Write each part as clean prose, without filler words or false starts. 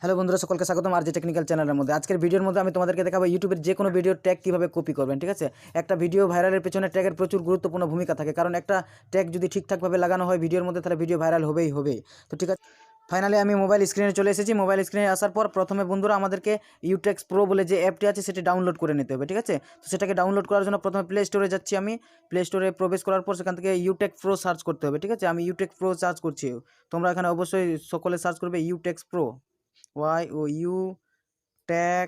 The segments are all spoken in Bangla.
হ্যালো বন্ধুরা, সকলকে স্বাগতম আর যে টেকনিক্যাল চ্যানেলের মধ্যে। আজকের ভিডিওর মধ্যে আমি তোমাদেরকে দেখাবো ইউটিউবের যে কোনো ভিডিওর ট্যাগ কীভাবে কপি করবেন। ঠিক আছে, একটা ভিডিও ভাইরালের পেছনে ট্যাগের প্রচুর গুরুত্বপূর্ণ ভূমিকা থাকে, কারণ একটা ট্যাগ যদি ঠিকঠাকভাবে লাগানো হয় ভিডিওর মধ্যে, তাহলে ভিডিও ভাইরাল হবেই হবে। তো ঠিক আছে, ফাইনালি আমি মোবাইল স্ক্রিনে চলে এসেছি। মোবাইল স্ক্রিনে আসার পর প্রথমে বন্ধুরা আমাদেরকে ইউটেক্স প্রো বলে যে অ্যাপটি আছে সেটি ডাউনলোড করে নিতে হবে। ঠিক আছে, তো সেটাকে ডাউনলোড করার জন্য প্রথমে প্লে স্টোরে যাচ্ছি। আমি প্লে স্টোরে প্রবেশ করার পর সেখান থেকে ইউটেক্স প্রো সার্চ করতে হবে। ঠিক আছে, আমি ইউটেক্স প্রো সার্চ করছি। তোমরা এখানে অবশ্যই সকলে সার্চ করবে ইউটেক্স প্রো, YOU ট্যাগ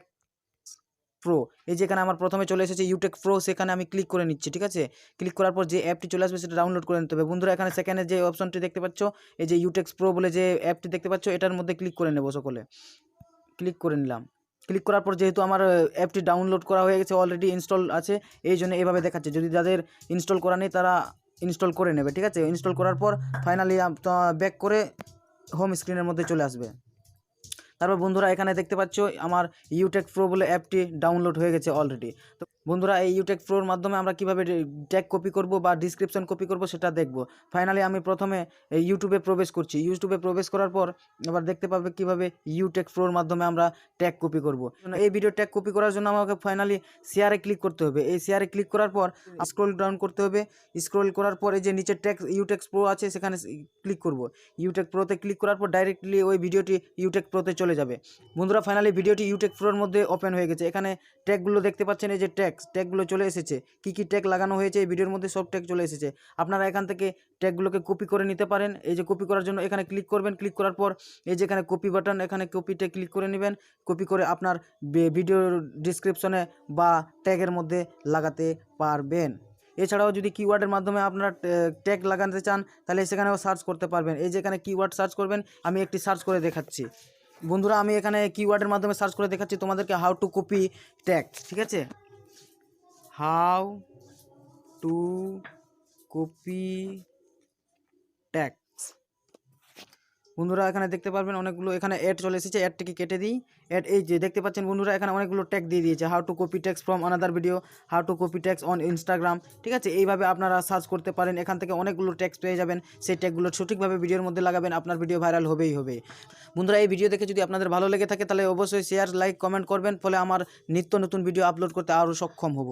প্রো। এই যেখানে আমার প্রথমে চলে এসেছে ইউটেক প্রো, সেখানে আমি ক্লিক করে নিচ্ছি। ঠিক আছে, ক্লিক করার পর যে অ্যাপটি চলে আসবে সেটা ডাউনলোড করে নিতে হবে। বন্ধুরা এখানে সেকেন্ডে যে অপশনটি দেখতে পাচ্ছ, এই যে ইউটেক্স প্রো বলে যে অ্যাপটি দেখতে পাচ্ছ, এটার মধ্যে ক্লিক করে নেব। সকলে ক্লিক করে নিলাম। ক্লিক করার পর যেহেতু আমার অ্যাপটি ডাউনলোড করা হয়ে গেছে, অলরেডি ইনস্টল আছে, এই জন্য এভাবে দেখাচ্ছে। যদি যাদের ইনস্টল করা নেই তারা ইনস্টল করে নেবে। ঠিক আছে, ইনস্টল করার পর ফাইনালি ব্যাক করে হোম স্ক্রিনের মধ্যে চলে আসবে। তারপর বন্ধুরা এখানে দেখতে পাচ্ছ আমার ইউটেক প্রো বলে অ্যাপটি ডাউনলোড হয়ে গেছে অলরেডি। তো বন্ধুরা এই ইউটেক প্রোর মাধ্যমে আমরা কীভাবে ট্যাগ কপি করব বা ডিসক্রিপশন কপি করব সেটা দেখব। ফাইনালি আমি প্রথমে ইউটিউবে প্রবেশ করছি। ইউটিউবে প্রবেশ করার পর এবার দেখতে পাবে কীভাবে ইউটেক প্রোর মাধ্যমে আমরা ট্যাগ কপি করব। এই ভিডিও ট্যাগ কপি করার জন্য আমাকে ফাইনালি শেয়ারে ক্লিক করতে হবে। এই শেয়ারে ক্লিক করার পর স্ক্রল ডাউন করতে হবে। স্ক্রল করার পর এই যে নিচে ট্যাগ ইউটেক্স প্রো আছে সেখানে ক্লিক করব। ইউটেক প্রোতে ক্লিক করার পর ডাইরেক্টলি ওই ভিডিওটি ইউটেক প্রোতে চলে যাবে। বন্ধুরা ফাইনালি ভিডিওটি ইউটেক প্রোর মধ্যে ওপেন হয়ে গেছে। এখানে ট্যাগগুলো দেখতে পাচ্ছেন, এই যে ট্যাগগুলো চলে এসেছে। কী কী ট্যাগ লাগানো হয়েছে এই ভিডিওর মধ্যে সব ট্যাগ চলে এসেছে। আপনারা এখান থেকে ট্যাগগুলোকে কপি করে নিতে পারেন। এই যে কপি করার জন্য এখানে ক্লিক করবেন। ক্লিক করার পর এই যে এখানে কপি বাটন, এখানে কপিতে ক্লিক করে নেবেন। কপি করে আপনার ভিডিওর ডিসক্রিপশনে বা ট্যাগের মধ্যে লাগাতে পারবেন। এছাড়াও যদি কিওয়ার্ডের মাধ্যমে আপনারা ট্যাগ লাগাতে চান তাহলে সেখানেও সার্চ করতে পারবেন। এই যে এখানে কিওয়ার্ড সার্চ করবেন, আমি একটি সার্চ করে দেখাচ্ছি। বন্ধুরা আমি এখানে কিওয়ার্ডের মাধ্যমে সার্চ করে দেখাচ্ছি তোমাদেরকে, হাউ টু কপি ট্যাগ। ঠিক আছে, হাউ টু কপি ট্যাগ। বন্ধুরা এখানে দেখতে পারবেন অনেকগুলো এখানে অ্যাড চলে এসেছে। অ্যাডটিকে কেটে দিই। অ্যাড এই যে দেখতে পাচ্ছেন বন্ধুরা এখানে অনেকগুলো ট্যাগ দিয়ে দিয়েছে। How to copy tags from another video, how to copy tags on Instagram. ঠিক আছে, এইভাবে আপনারা সার্চ করতে পারেন। এখান থেকে অনেকগুলো ট্যাগস পেয়ে যাবেন। সেই ট্যাগগুলো সঠিকভাবে ভিডিওর মধ্যে লাগাবেন, আপনার ভিডিও ভাইরাল হবেই হবে। বন্ধুরা এই ভিডিও দেখে যদি আপনাদের ভালো লেগে থাকে তাহলে অবশ্যই শেয়ার, লাইক, কমেন্ট করবেন, ফলে আমার নিত্য নতুন ভিডিও আপলোড করতে আরও সক্ষম হব।